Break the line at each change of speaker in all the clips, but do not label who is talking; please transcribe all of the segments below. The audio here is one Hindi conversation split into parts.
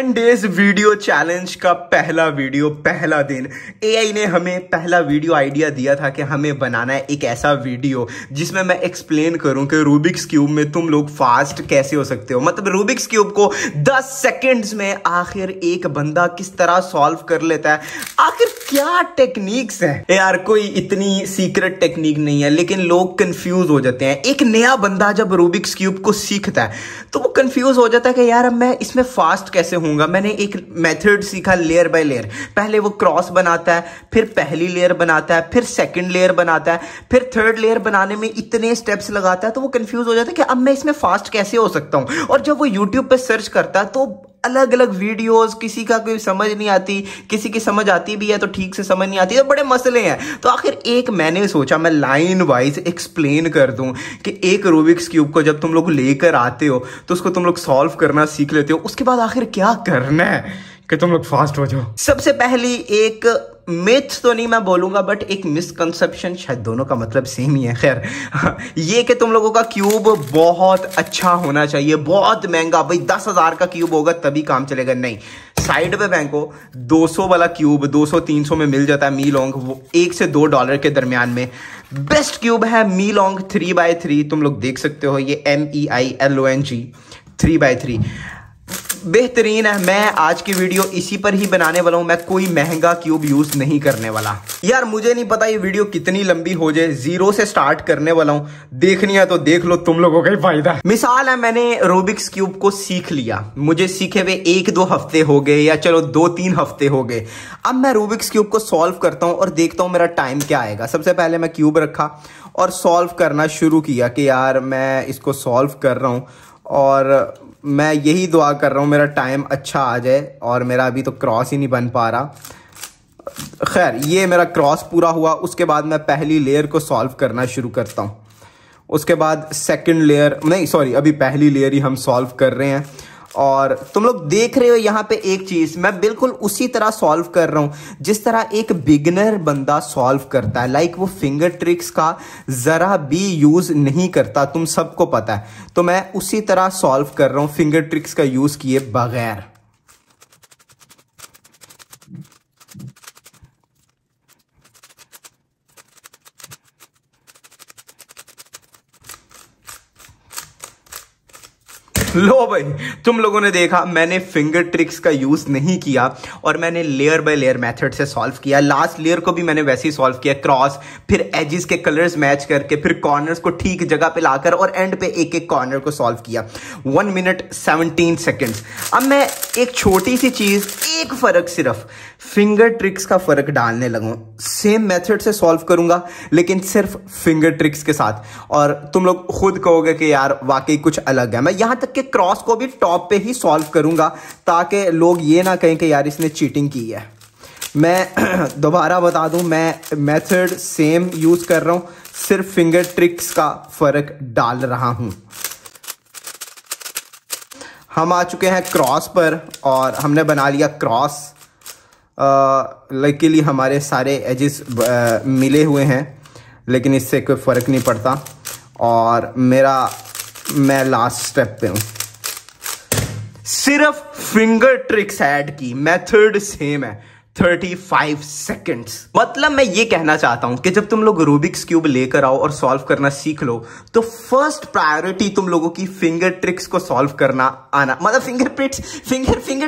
10 डेज वीडियो चैलेंज का पहला वीडियो, पहला दिन। एआई ने हमें पहला वीडियो आइडिया दिया था कि हमें बनाना है एक ऐसा वीडियो जिसमें मैं एक्सप्लेन करूं कि रूबिक्स क्यूब में तुम लोग फास्ट कैसे हो सकते हो। मतलब रूबिक्स क्यूब को 10 सेकंड्स में आखिर एक बंदा किस तरह सॉल्व कर लेता है। आखिर क्या टेक्निक्स हैं यार, कोई इतनी सीक्रेट टेक्निक नहीं है, लेकिन लोग कंफ्यूज हो जाते हैं। एक नया बंदा जब रूबिक्स क्यूब को सीखता है तो वो कंफ्यूज हो जाता है कि यार अब मैं इसमें फास्ट कैसे होऊंगा। मैंने एक मेथड सीखा लेयर बाय लेयर। पहले वो क्रॉस बनाता है, फिर पहली लेयर बनाता है, फिर सेकंड लेयर बनाता है, फिर थर्ड लेयर बनाने में इतने स्टेप्स लगाता है तो वो कंफ्यूज हो जाता है कि अब मैं इसमें फास्ट कैसे हो सकता हूं। और जब वो यूट्यूब पे सर्च करता है तो अलग अलग वीडियोस, किसी का कोई समझ नहीं आती, किसी की समझ आती भी है तो ठीक से समझ नहीं आती, तो बड़े मसले हैं। तो आखिर एक मैंने सोचा मैं लाइन वाइज एक्सप्लेन कर दूं कि एक रूबिक्स क्यूब को जब तुम लोग लेकर आते हो तो उसको तुम लोग सॉल्व करना सीख लेते हो, उसके बाद आखिर क्या करना है कि तुम लोग फास्ट हो जाओ। सबसे पहली एक मिथ तो नहीं मैं बोलूंगा, बट एक मिसकंसेप्शन, शायद दोनों का मतलब सेम ही है। खैर ये कि तुम लोगों का क्यूब बहुत अच्छा होना चाहिए, बहुत महंगा, भाई 10,000 का क्यूब होगा तभी काम चलेगा। नहीं, साइड पे बैंको 200 वाला क्यूब 200-300 में मिल जाता है मी लॉन्ग, वो $1 से $2 के दरमियान में। बेस्ट क्यूब है मी लॉन्ग 3x3, तुम लोग देख सकते हो, ये MEILONG 3x3 बेहतरीन है। मैं आज की वीडियो इसी पर ही बनाने वाला हूं, मैं कोई महंगा क्यूब यूज नहीं करने वाला। यार मुझे नहीं पता ये वीडियो कितनी लंबी हो जाए, 0 से स्टार्ट करने वाला हूं। देखनी है तो देख लो, तुम लोगों का ही फायदा। मिसाल है, मैंने रूबिक्स क्यूब को सीख लिया, मुझे सीखे हुए 1-2 हफ्ते हो गए, या चलो 2-3 हफ्ते हो गए। अब मैं रूबिक्स क्यूब को सॉल्व करता हूं और देखता हूं मेरा टाइम क्या आएगा। सबसे पहले मैं क्यूब रखा और सॉल्व करना शुरू किया कि यार मैं इसको सॉल्व कर रहा हूं और मैं यही दुआ कर रहा हूँ मेरा टाइम अच्छा आ जाए, और मेरा अभी तो क्रॉस ही नहीं बन पा रहा। खैर ये मेरा क्रॉस पूरा हुआ, उसके बाद मैं पहली लेयर को सॉल्व करना शुरू करता हूँ। उसके बाद सेकंड लेयर, नहीं सॉरी, अभी पहली लेयर ही हम सॉल्व कर रहे हैं। और तुम लोग देख रहे हो यहाँ पे एक चीज, मैं बिल्कुल उसी तरह सॉल्व कर रहा हूं जिस तरह एक बिगिनर बंदा सॉल्व करता है। लाइक वो फिंगर ट्रिक्स का जरा भी यूज नहीं करता, तुम सबको पता है। तो मैं उसी तरह सॉल्व कर रहा हूं फिंगर ट्रिक्स का यूज किए बगैर। लो भाई, तुम लोगों ने देखा मैंने फिंगर ट्रिक्स का यूज नहीं किया और मैंने लेयर बाय लेयर मेथड से सॉल्व किया। लास्ट लेयर को भी मैंने वैसे ही सॉल्व किया, क्रॉस, फिर एजेस के कलर्स मैच करके, फिर कॉर्नर्स को ठीक जगह पे लाकर, और एंड पे एक एक कॉर्नर को सॉल्व किया। 1 मिनट 17 सेकेंड्स। अब मैं एक छोटी सी चीज, एक फर्क, सिर्फ फिंगर ट्रिक्स का फर्क डालने लगूं। सेम मेथड से सॉल्व करूंगा लेकिन सिर्फ फिंगर ट्रिक्स के साथ, और तुम लोग खुद कहोगे कि यार वाकई कुछ अलग है। मैं यहां तक कि क्रॉस को भी टॉप पे ही सॉल्व करूंगा ताकि लोग ये ना कहें कि यार इसने चीटिंग की है। मैं दोबारा बता दूं, मैं मेथड सेम यूज कर रहा हूं, सिर्फ फिंगर ट्रिक्स का फर्क डाल रहा हूं। हम आ चुके हैं क्रॉस पर और हमने बना लिया क्रॉस। लकीली हमारे सारे एजेस मिले हुए हैं, लेकिन इससे कोई फर्क नहीं पड़ता। और मैं लास्ट स्टेप पे हूं, सिर्फ फिंगर ट्रिक्स ऐड की, मेथड सेम है, 35 सेकेंड्स। मतलब मैं ये कहना चाहता हूं कि जब तुम लोग रूबिक्स क्यूब लेकर आओ और सॉल्व करना सीख लो तो फर्स्ट प्रायोरिटी तुम लोगों की फिंगर ट्रिक्स को सॉल्व करना आना। मतलब फिंगर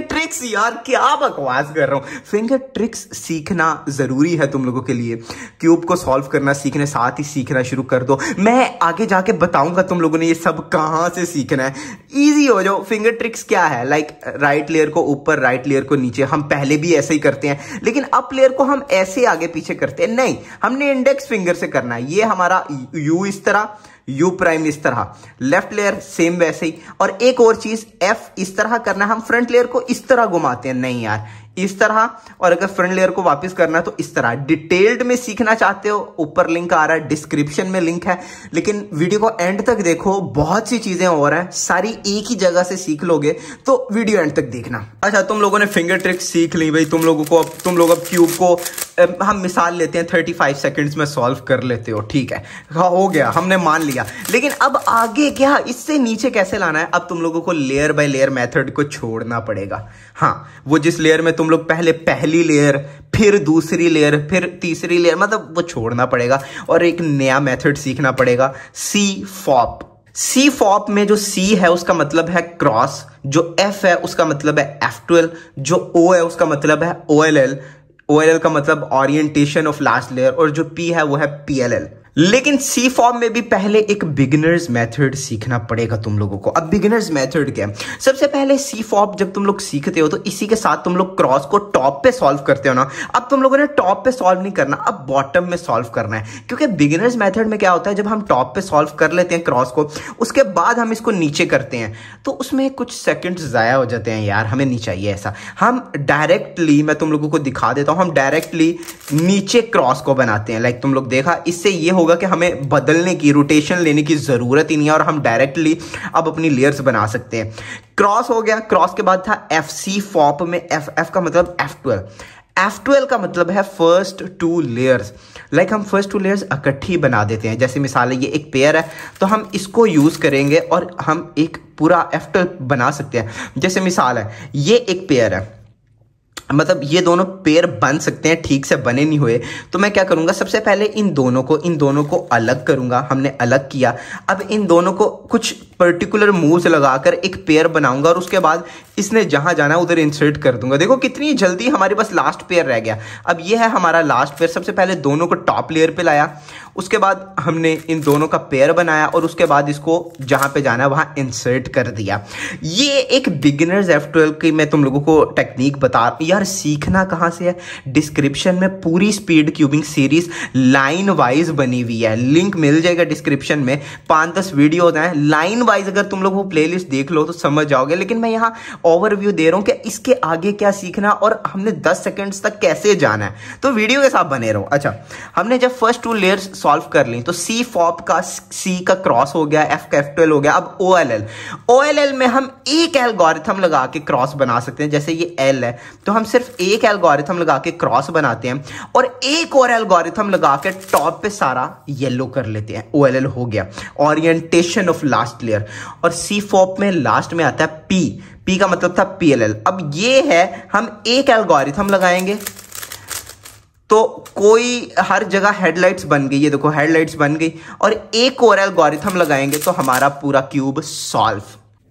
ट्रिक्स, यार क्या बकवास कर रहा हूं। फिंगर ट्रिक्स सीखना जरूरी है तुम लोगों के लिए। क्यूब को सॉल्व करना सीखने साथ ही सीखना शुरू कर दो। मैं आगे जाके बताऊंगा तुम लोगों ने ये सब कहां से सीखना है। इजी हो जाओ। फिंगर ट्रिक्स क्या है, लाइक राइट लेयर को ऊपर, राइट लेयर को नीचे। हम पहले भी ऐसे ही करते हैं, लेकिन अप लेयर को हम ऐसे आगे पीछे करते हैं, नहीं, हमने इंडेक्स फिंगर से करना है। ये हमारा यू इस तरह, यू प्राइम इस तरह, लेफ्ट लेयर सेम वैसे ही। और एक और चीज, एफ इस तरह करना है, हम फ्रंट लेयर को इस तरह घुमाते हैं। नहीं यार, इस तरह, और अगर फ्रंट लेयर को वापस करना है तो इस तरह। डिटेल्ड में सीखना चाहते हो, ऊपर लिंक आ रहा है, डिस्क्रिप्शन में लिंक है, लेकिन वीडियो को एंड तक देखो, बहुत सी चीजें और हैं, सारी एक ही जगह से सीख लोगे, तो वीडियो एंड तक देखना। अच्छा, तुम लोगों ने फिंगर ट्रिक्स सीख ली भाई, तुम लोग अब क्यूब को हम मिसाल लेते हैं 35 सेकंड्स में सॉल्व कर लेते हो, ठीक है, हो गया, हमने मान लिया। लेकिन अब आगे क्या, इससे नीचे कैसे लाना है? अब तुम लोगों को लेयर बाय लेयर मेथड को छोड़ना पड़ेगा। हाँ, वो जिस लेयर में तुम लोग पहले पहली लेयर, फिर दूसरी लेयर, फिर तीसरी लेयर, मतलब वो छोड़ना पड़ेगा और एक नया मेथड सीखना पड़ेगा, सी फॉप। सी फॉप में जो सी है उसका मतलब है क्रॉस, जो एफ है उसका मतलब है F12, जो ओ है उसका मतलब है OLL, OLL का मतलब ओरिएंटेशन ऑफ लास्ट लेयर, और जो P है वो है PLL। लेकिन सी फॉर्म में भी पहले एक बिगिनर्स मेथड सीखना पड़ेगा तुम लोगों को। अब बिगिनर्स मेथड क्या है? सबसे पहले सी फॉर्म जब तुम लोग सीखते हो तो इसी के साथ तुम लोग क्रॉस को टॉप पे सॉल्व करते हो ना। अब तुम लोगों ने टॉप पे सॉल्व नहीं करना, अब बॉटम में सॉल्व करना है, क्योंकि बिगिनर्स मेथड में क्या होता है, जब हम टॉप पे सॉल्व कर लेते हैं क्रॉस को, उसके बाद हम इसको नीचे करते हैं तो उसमें कुछ सेकंड्स जाया हो जाते हैं यार, हमें नहीं चाहिए ऐसा। हम डायरेक्टली, मैं तुम लोगों को दिखा देता हूं, हम डायरेक्टली नीचे क्रॉस को बनाते हैं। लाइक तुम लोग देखा, इससे ये होगा कि हमें बदलने की, रोटेशन लेने की जरूरत ही नहीं है और हम डायरेक्टली अब अपनी लेयर्स बना सकते हैं। क्रॉस हो गया, क्रॉस के बाद था एफ। सी फॉप में एफ का मतलब F12, F12 का मतलब है फर्स्ट टू लेयर्स। लाइक हम फर्स्ट टू लेयर्स इकट्ठी बना देते हैं। जैसे मिसाल है, ये एक पेयर है तो हम इसको यूज करेंगे और हम एक पूरा F12 बना सकते हैं। जैसे मिसाल है, ये एक पेयर है, मतलब ये दोनों पेयर बन सकते हैं, ठीक से बने नहीं हुए, तो मैं क्या करूंगा, सबसे पहले इन दोनों को अलग करूंगा। हमने अलग किया, अब इन दोनों को कुछ पर्टिकुलर मूव्स लगाकर एक पेयर बनाऊंगा और उसके बाद इसने जहां जाना उधर इंसर्ट कर दूंगा। देखो कितनी जल्दी हमारे पास लास्ट पेयर रह गया। अब ये है हमारा लास्ट पेयर। सबसे पहले दोनों को टॉप लेयर पे लाया, उसके बाद हमने इन दोनों का पेयर बनाया और उसके बाद इसको जहां पे जाना है वहां इंसर्ट कर दिया। ये एक बिगिनर्स F12 की मैं तुम लोगों को टेक्निक बता। यार सीखना कहां से है? डिस्क्रिप्शन में पूरी speed cubing series line wise बनी हुई है, लिंक मिल जाएगा डिस्क्रिप्शन में। 5-10 वीडियो हैं लाइन वाइज, अगर तुम लोग वो प्लेलिस्ट देख लो तो समझ जाओगे। लेकिन मैं यहाँ ओवरव्यू दे रहा हूं कि इसके आगे क्या सीखना और हमने 10 सेकंड्स तक कैसे जाना है, तो वीडियो के साथ बने रहो। अच्छा, हमने जब फर्स्ट टू लेयर्स सॉल्व कर ली तो सी फॉप का सी का क्रॉस हो गया, एफ का F12 हो गया। अब OLL में हम एक एल्गोरिथम लगा के क्रॉस बना सकते हैं। जैसे ये L है तो हम सिर्फ एक एल्गोरिथम लगा के क्रॉस बनाते हैं और एक और एल्गोरिथम लगा के टॉप पे सारा येलो कर लेते हैं। OLL हो गया, ओरिएंटेशन ऑफ लास्ट लेयर। और सी फॉप में लास्ट में आता है P का मतलब था PLL। अब ये है, हम एक एल्गोरिथम लगाएंगे तो कोई हर जगह हेडलाइट्स बन गई, ये देखो हेडलाइट्स बन गई, और एक और एल्गोरिथम लगाएंगे तो हमारा पूरा क्यूब सॉल्व।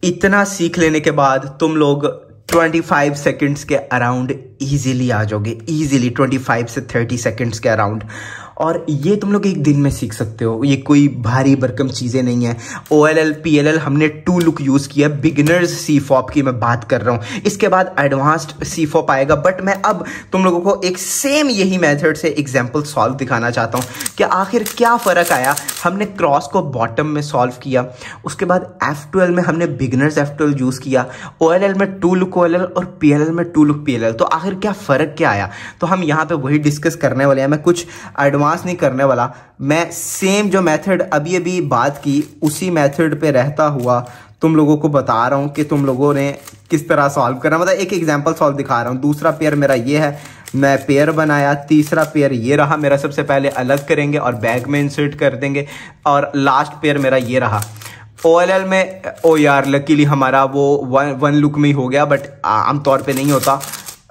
इतना सीख लेने के बाद तुम लोग 25 सेकंड्स के अराउंड इजीली आ जाओगे, इजीली 25 से 30 सेकंड्स के अराउंड। और ये तुम लोग एक दिन में सीख सकते हो, ये कोई भारी भरकम चीजें नहीं है। OLL PLL हमने 2 लुक यूज किया, बिगिनर्स सी फॉप की मैं बात कर रहा हूं। इसके बाद एडवांस्ड सी फॉप आएगा, बट मैं अब तुम लोगों को एक सेम यही मेथड से एग्जांपल सॉल्व दिखाना चाहता हूं कि आखिर क्या फर्क आया। हमने क्रॉस को बॉटम में सॉल्व किया, उसके बाद F12 में हमने बिगिनर्स F12 यूज किया, OLL में 2 लुक OLL और PLL में 2 लुक PLL। तो आखिर क्या फर्क क्या आया, तो हम यहाँ पे वही डिस्कस करने वाले हैं। मैं कुछ एडवांस नहीं करने वाला, मैं सेम जो मेथड अभी बात की उसी मेथड पे रहता हुआ तुम लोगों को बता रहा हूं कि तुम लोगों ने किस तरह सॉल्व करना। मतलब एक एग्जांपल सॉल्व दिखा रहा हूं। दूसरा पेयर मेरा ये है, मैं पेयर बनाया, तीसरा पेयर ये रहा मेरा। सबसे पहले अलग करेंगे और बैग में इंसर्ट कर देंगे, और लास्ट पेयर मेरा ये रहा। OLL में ओ यार लकीली हमारा वो वन लुक में ही हो गया, बट आमतौर पे नहीं होता।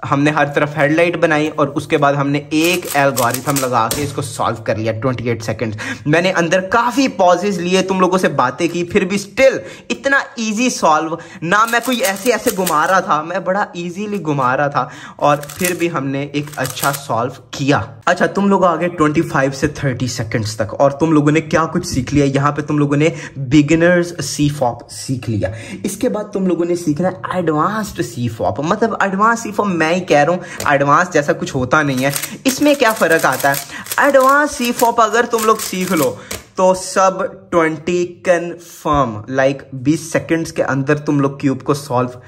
हमने हर तरफ हेडलाइट बनाई और उसके बाद हमने एक एल्गोरिथम लगा के इसको सॉल्व कर लिया 28 सेकंड्स। मैंने अंदर काफी पॉजेस लिए, तुम लोगों से बातें की, फिर भी स्टिल इतना इजी सॉल्व ना। मैं कोई ऐसे घुमा रहा था, मैं बड़ा इजीली घुमा रहा था और फिर भी हमने एक अच्छा सॉल्व किया। अच्छा, तुम लोग आ गए 25 से 30 सेकंड्स तक और तुम लोगों ने क्या कुछ सीख लिया। यहाँ पे तुम लोगों ने बिगिनर्स सी फॉप सीख लिया। इसके बाद तुम लोगों ने सीखना एडवांस्ड सी फॉप। मतलब एडवांस सी फॉप मैं ही कह रहा हूं, एडवांस जैसा कुछ होता नहीं है। इसमें क्या फर्क आता है, एडवांस सी फॉप अगर तुम लोग सीख लो तो सब 20 कन्फर्म, लाइक 20 सेकंड्स के अंदर तुम लोग क्यूब को सॉल्व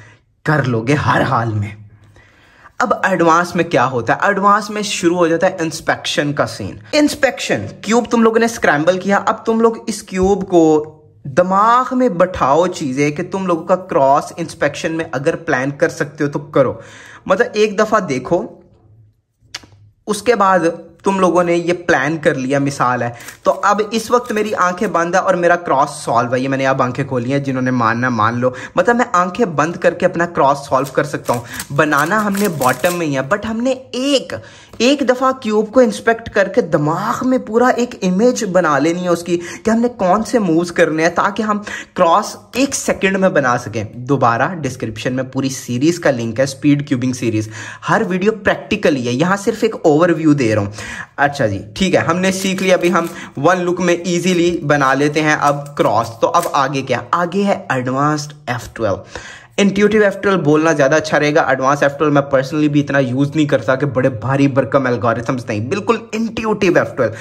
कर लोगे हर हाल में। अब एडवांस में क्या होता है, एडवांस में शुरू हो जाता है इंस्पेक्शन का सीन। इंस्पेक्शन, क्यूब तुम लोगों ने स्क्रैम्बल किया, अब तुम लोग इस क्यूब को दिमाग में बैठाओ चीजें कि तुम लोगों का क्रॉस इंस्पेक्शन में अगर प्लान कर सकते हो तो करो। मतलब एक दफा देखो, उसके बाद तुम लोगों ने ये प्लान कर लिया, मिसाल है। तो अब इस वक्त मेरी आंखें बंद है और मेरा क्रॉस सॉल्व है। ये मैंने अब आंखें खोली हैं, जिन्होंने मानना मान लो। मतलब मैं आंखें बंद करके अपना क्रॉस सॉल्व कर सकता हूं। बनाना हमने बॉटम में ही है, बट हमने एक दफा क्यूब को इंस्पेक्ट करके दिमाग में पूरा एक इमेज बना लेनी है उसकी कि हमने कौन से मूव्स करने हैं, ताकि हम क्रॉस 1 सेकंड में बना सकें। दोबारा डिस्क्रिप्शन में पूरी सीरीज का लिंक है, स्पीड क्यूबिंग सीरीज। हर वीडियो प्रैक्टिकली है, यहां सिर्फ एक ओवरव्यू दे रहा हूं। अच्छा जी, ठीक है, हमने सीख लिया। अभी हम वन लुक में इजीली बना लेते हैं अब क्रॉस। तो अब आगे क्या, आगे है एडवांस्ड F12। इंट्यूटिव F12 बोलना ज्यादा अच्छा रहेगा। एडवांस F12 मैं पर्सनली भी इतना यूज नहीं करता कि बड़े भारी भरकम एल्गोरिथम्स नहीं, बिल्कुल इंट्यूटिव F12।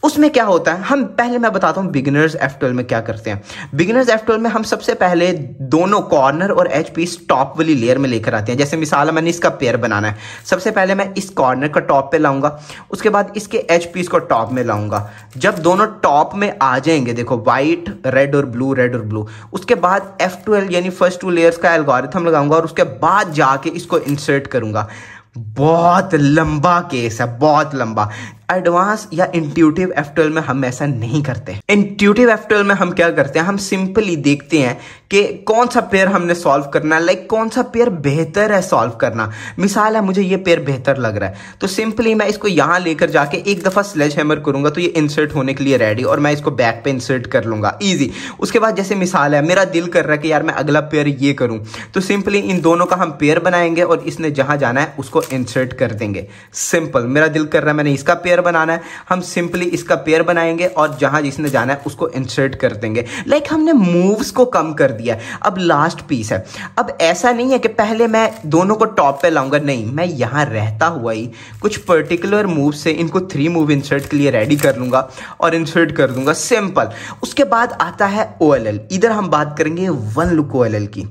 उसमें क्या होता है, हम पहले मैं बताता हूं बिगिनर्स F12 में क्या करते हैं। बिगिनर्स F12 में हम सबसे पहले दोनों कॉर्नर और एज पीस टॉप वाली लेयर में लेकर आते हैं। जैसे मिसाल है, मैंने इसका पेयर बनाना है। सबसे पहले मैं इस कॉर्नर का टॉप पे लाऊंगा, उसके बाद इसके एज पीस को टॉप में लाऊंगा। जब दोनों टॉप में आ जाएंगे, देखो व्हाइट रेड और ब्लू, रेड और ब्लू, उसके बाद F12 यानी फर्स्ट 2 लेयर्स का एल्गोरिथम लगाऊंगा और उसके बाद जाके इसको इंसर्ट करूंगा। बहुत लंबा केस है, बहुत लंबा। एडवांस या इंट्यूटिव F12 में हम ऐसा नहीं करते। इंट्यूटिव F12 में हम क्या करते हैं, हम सिंपली देखते हैं कि कौन सा पेयर हमने सॉल्व करना है, लाइक कौन सा पेयर बेहतर है सॉल्व करना। मिसाल है, मुझे ये पेयर बेहतर लग रहा है, तो सिंपली मैं इसको यहां लेकर जाके एक दफा स्लेज हैमर करूंगा तो ये इंसर्ट होने के लिए रेडी, और मैं इसको बैक पे इंसर्ट कर लूंगा, इजी। उसके बाद जैसे मिसाल है, मेरा दिल कर रहा है कि यार मैं अगला पेयर ये करूं, तो सिंपली इन दोनों का हम पेयर बनाएंगे और इसने जहां जाना है उसको इंसर्ट कर देंगे। सिंपल, मेरा दिल कर रहा है मैंने इसका पेयर बनाना है, हम सिंपली इसका पेयर बनाएंगे और जहां जिसने जाना है उसको इंसर्ट कर देंगे। लाइक हमने मूव्स को कम कर दिया। अब लास्ट पीस है। अब ऐसा नहीं है कि पहले मैं दोनों को टॉप पे लाऊंगा, नहीं, मैं यहां रहता हुआ ही कुछ पर्टिकुलर मूव से इनको 3 मूव इंसर्ट के लिए रेडी कर लूंगा और इंसर्ट कर दूंगा, सिंपल। उसके बाद आता है OLL। इधर हम बात करेंगे 1 लुक OLL की।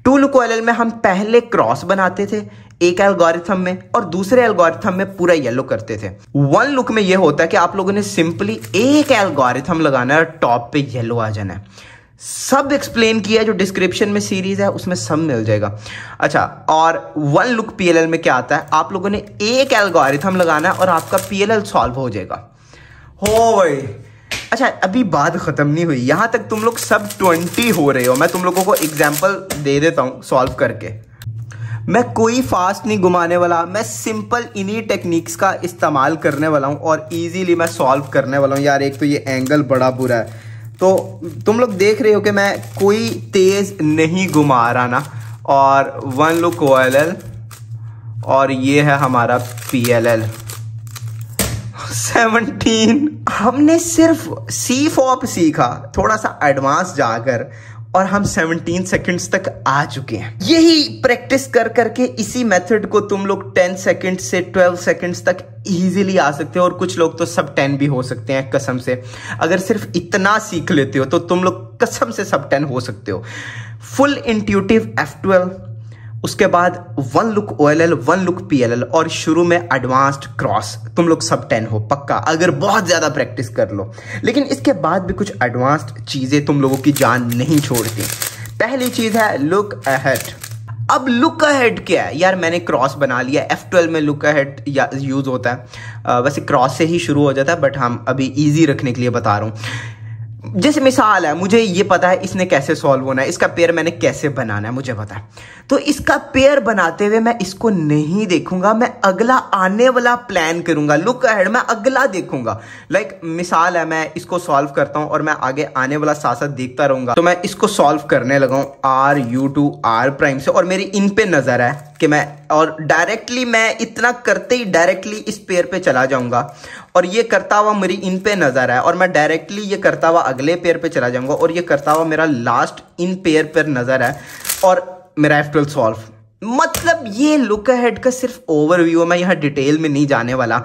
2 लुक OLL में हम पहले क्रॉस बनाते थे एक एल्गोरिथम में और दूसरे एल्गोरिथम में पूरा येलो करते थे। 1 लुक में यह होता है कि आप लोगों ने सिंपली एक एल्गोरिथम लगाना है और टॉप पे येलो आ जाना है। सब एक्सप्लेन किया है, जो डिस्क्रिप्शन में सीरीज है उसमें सब मिल जाएगा। अच्छा, और 1 लुक PLL में क्या आता है, आप लोगों ने एक एल्गोरिथम लगाना है और आपका PLL सॉल्व हो जाएगा। हो भाई, अच्छा अभी बात खत्म नहीं हुई, यहां तक तुम लोग सब 20 हो रहे हो। मैं तुम लोगों को एग्जांपल दे देता हूं सॉल्व करके। मैं कोई फास्ट नहीं घुमाने वाला, मैं सिंपल इन्हीं टेक्निक्स का इस्तेमाल करने वाला हूं और इजीली मैं सॉल्व करने वाला हूं। यार एक तो ये एंगल बड़ा बुरा है, तो तुम लोग देख रहे हो कि मैं कोई तेज नहीं घुमा रहा ना। और 1 लुक OLL और ये है हमारा PLL 17। हमने सिर्फ C-FOP सीखा, थोड़ा सा एडवांस जाकर, और हम 17 सेकंड्स तक आ चुके हैं। यही प्रैक्टिस कर करके इसी मेथड को तुम लोग 10 सेकंड से 12 सेकंड्स तक इजीली आ सकते हो, और कुछ लोग तो सब 10 भी हो सकते हैं कसम से। अगर सिर्फ इतना सीख लेते हो तो तुम लोग कसम से सब 10 हो सकते हो। फुल इंट्यूटिव F12, उसके बाद 1 लुक OLL, 1 लुक PLL और शुरू में एडवांस्ड क्रॉस। तुम लोग सब 10 हो पक्का, अगर बहुत ज्यादा प्रैक्टिस कर लो। लेकिन इसके बाद भी कुछ एडवांस्ड चीजें तुम लोगों की जान नहीं छोड़ती। पहली चीज है लुक अहेड। अब लुक अहेड क्या है यार, मैंने क्रॉस बना लिया। F12 में लुक अहेड यूज होता है, वैसे क्रॉस से ही शुरू हो जाता है, बट हम अभी इजी रखने के लिए बता रहा हूं। जैसे मिसाल है, मुझे ये पता है इसने कैसे सॉल्व होना है, इसका पेयर मैंने कैसे बनाना है मुझे पता है, तो इसका पेयर बनाते हुए मैं इसको नहीं देखूंगा, मैं अगला आने वाला प्लान करूंगा। लुक अहेड मैं अगला देखूंगा। लाइक मिसाल है, मैं इसको सॉल्व करता हूं और मैं आगे आने वाला साथ साथ देखता रहूंगा। तो मैं इसको सॉल्व करने लगा हूं RU2 R' से, और मेरी इन पे नजर है कि मैं, और डायरेक्टली मैं इतना करते ही डायरेक्टली इस पेयर पे चला जाऊंगा, और ये करता हुआ मेरी इन पे नजर है, और मैं डायरेक्टली ये करता हुआ अगले पेयर पे चला जाऊंगा, और ये करता हुआ मेरा लास्ट इन पेयर पर नजर है, और मेरा F12 सॉल्व। मतलब ये लुक अहेड का सिर्फ ओवरव्यू है, मैं यहाँ डिटेल में नहीं जाने वाला।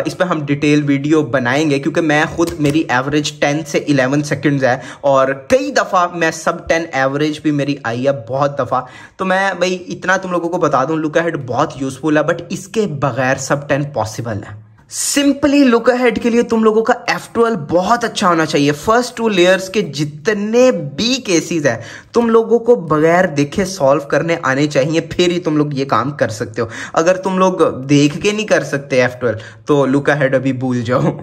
इस पर हम डिटेल वीडियो बनाएंगे क्योंकि मैं खुद, मेरी एवरेज 10 से 11 सेकंड्स है और कई दफ़ा मैं सब 10 एवरेज भी मेरी आई है बहुत दफ़ा। तो मैं भाई इतना तुम लोगों को बता दूं, लुक अहेड बहुत यूज़फुल है, बट इसके बगैर सब 10 पॉसिबल है। सिंपली लुक अहेड के लिए तुम लोगों का F12 बहुत अच्छा होना चाहिए। फर्स्ट 2 लेयर्स के जितने भी केसेस है तुम लोगों को बगैर देखे सॉल्व करने आने चाहिए, फिर ही तुम लोग ये काम कर सकते हो। अगर तुम लोग देख के नहीं कर सकते F12 तो लुक अहेड अभी भूल जाओ।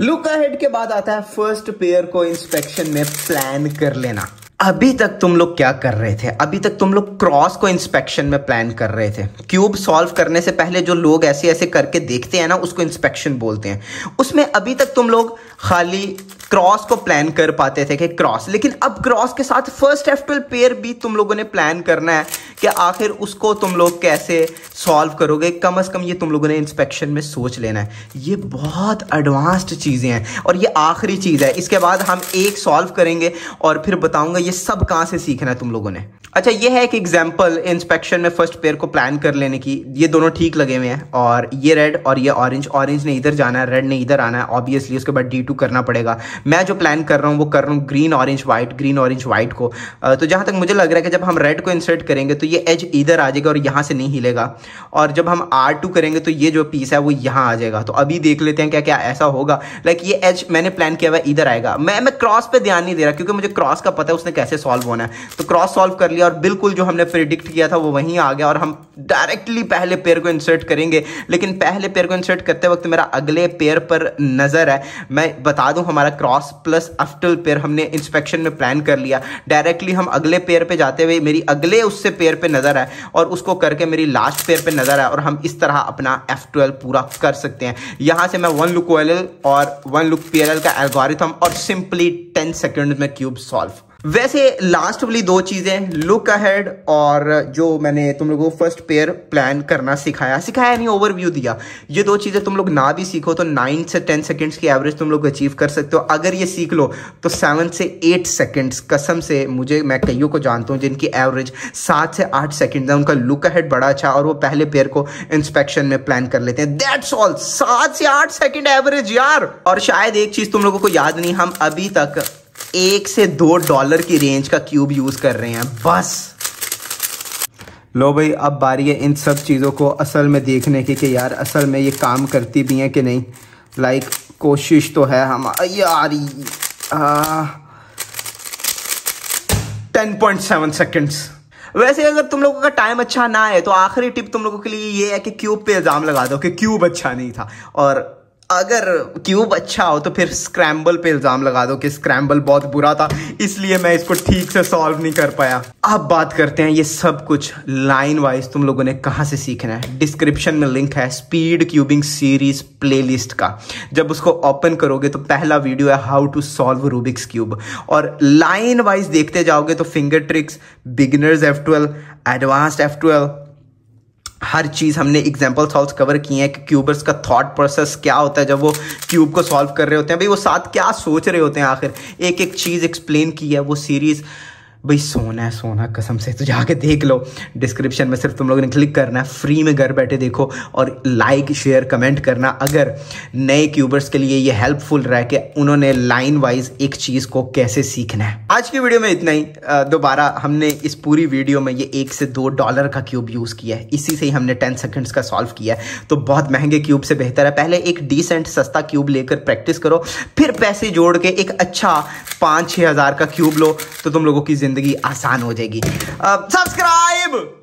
लुक अहेड के बाद आता है फर्स्ट पेयर को इंस्पेक्शन में प्लान कर लेना। अभी तक तुम लोग क्या कर रहे थे? अभी तक तुम लोग क्रॉस को इंस्पेक्शन में प्लान कर रहे थे। क्यूब सॉल्व करने से पहले जो लोग ऐसे ऐसे करके देखते हैं ना, उसको इंस्पेक्शन बोलते हैं। उसमें अभी तक तुम लोग खाली क्रॉस को प्लान कर पाते थे कि क्रॉस, लेकिन अब क्रॉस के साथ फर्स्ट F12 पेयर भी तुम लोगों ने प्लान करना है कि आखिर उसको तुम लोग कैसे सॉल्व करोगे। कम से कम ये तुम लोगों ने इंस्पेक्शन में सोच लेना है। ये बहुत एडवांस्ड चीज़ें हैं और ये आखिरी चीज़ है। इसके बाद हम एक सॉल्व करेंगे और फिर बताऊंगा ये सब कहाँ से सीखना है तुम लोगों ने। अच्छा, ये है एक एग्जाम्पल इंस्पेक्शन में फर्स्ट पेयर को प्लान कर लेने की। ये दोनों ठीक लगे हुए हैं और ये रेड और ये ऑरेंज। ऑरेंज ने इधर जाना है, रेड ने इधर आना है ऑब्वियसली। उसके बाद D2 करना पड़ेगा। मैं जो प्लान कर रहा हूँ वो कर रहा हूँ green orange white, green orange white को। तो जहाँ तक मुझे लग रहा है कि जब हम रेड को इंसर्ट करेंगे तो ये एज इधर आ जाएगा और यहाँ से नहीं हिलेगा, और जब हम R2 करेंगे तो ये जो पीस है वो यहाँ आ जाएगा। तो अभी देख लेते हैं क्या क्या ऐसा होगा। लाइक ये एज मैंने प्लान किया हुआ इधर आएगा। मैं क्रॉस पे ध्यान नहीं दे रहा क्योंकि मुझे क्रॉस का पता है उसने कैसे सॉल्व होना है। तो क्रॉस सॉल्व कर लिया और बिल्कुल जो हमने प्रेडिक्ट किया था वो वहीं आ गया और हम डायरेक्टली पहले पेयर को इंसर्ट करेंगे। लेकिन पहले पेयर को इंसर्ट करते वक्त मेरा अगले पेयर पर नजर है। मैं बता दूं, हमारा क्रॉस प्लस F12 पेयर हमने इंस्पेक्शन में प्लान कर लिया। डायरेक्टली हम अगले पेयर पे जाते हुए मेरी अगले उससे पेयर पे नजर है और उसको करके मेरी लास्ट पेयर पे नजर है और हम इस तरह अपना F12 पूरा कर सकते हैं। यहां से मैं 1 लुक OLL और 1 लुक PLL का एल्गोरिथम और सिंपली 10 सेकंड में क्यूब सॉल्व। वैसे लास्ट वाली 2 चीजें, लुक अहेड और जो मैंने तुम लोगों को फर्स्ट पेयर प्लान करना सिखाया नहीं, ओवरव्यू दिया, ये 2 चीजें तुम लोग ना भी सीखो तो 9 से 10 सेकंड्स की एवरेज तुम लोग अचीव कर सकते हो। अगर ये सीख लो तो 7 से 8 सेकंड्स, कसम से मैं कईयों को जानता हूँ जिनकी एवरेज 7 से 8 सेकंड है, उनका लुक अहेड बड़ा अच्छा और वो पहले पेयर को इंस्पेक्शन में प्लान कर लेते हैं। दैट्स ऑल, 7 से 8 सेकंड एवरेज यार। और शायद एक चीज तुम लोगों को याद नहीं, हम अभी तक $1 से $2 की रेंज का क्यूब यूज कर रहे हैं बस। लो भाई, अब बारी है इन सब चीज़ों को असल में देखने की कि यार असल में ये काम करती भी हैं कि नहीं। लाइक कोशिश तो है हम यार। 10.7 सेकंड्स। वैसे अगर तुम लोगों का टाइम अच्छा ना है तो आखिरी टिप तुम लोगों के लिए ये है कि क्यूब पे इल्जाम लगा दो कि क्यूब अच्छा नहीं था, और अगर क्यूब अच्छा हो तो फिर स्क्रैम्बल पे इल्जाम लगा दो कि स्क्रैम्बल बहुत बुरा था इसलिए मैं इसको ठीक से सॉल्व नहीं कर पाया। अब बात करते हैं ये सब कुछ लाइन वाइज तुम लोगों ने कहाँ से सीखना है। डिस्क्रिप्शन में लिंक है स्पीड क्यूबिंग सीरीज प्लेलिस्ट का। जब उसको ओपन करोगे तो पहला वीडियो है how to solve Rubik's cube, और लाइन वाइज देखते जाओगे तो finger tricks, beginners F12, advanced F12, हर चीज़ हमने एग्जाम्पल सॉल्व कवर किए हैं कि क्यूबर्स का थॉट प्रोसेस क्या होता है जब वो क्यूब को सॉल्व कर रहे होते हैं, भाई वो साथ क्या सोच रहे होते हैं। आखिर एक एक चीज़ एक्सप्लेन की है वो सीरीज़। भाई सोना है सोना, कसम से तो जाके देख लो। डिस्क्रिप्शन में सिर्फ तुम लोगों ने क्लिक करना है, फ्री में घर बैठे देखो और लाइक शेयर कमेंट करना अगर नए क्यूबर्स के लिए ये हेल्पफुल रहा कि उन्होंने लाइन वाइज एक चीज़ को कैसे सीखना है। आज की वीडियो में इतना ही। दोबारा हमने इस पूरी वीडियो में ये $1 से $2 का क्यूब यूज़ किया है, इसी से ही हमने 10 सेकंड्स का सॉल्व किया है। तो बहुत महंगे क्यूब से बेहतर है पहले एक डिसेंट सस्ता क्यूब लेकर प्रैक्टिस करो, फिर पैसे जोड़ के एक अच्छा 5-6 हज़ार का क्यूब लो तो तुम लोगों की जिंदगी आसान हो जाएगी। सब्सक्राइब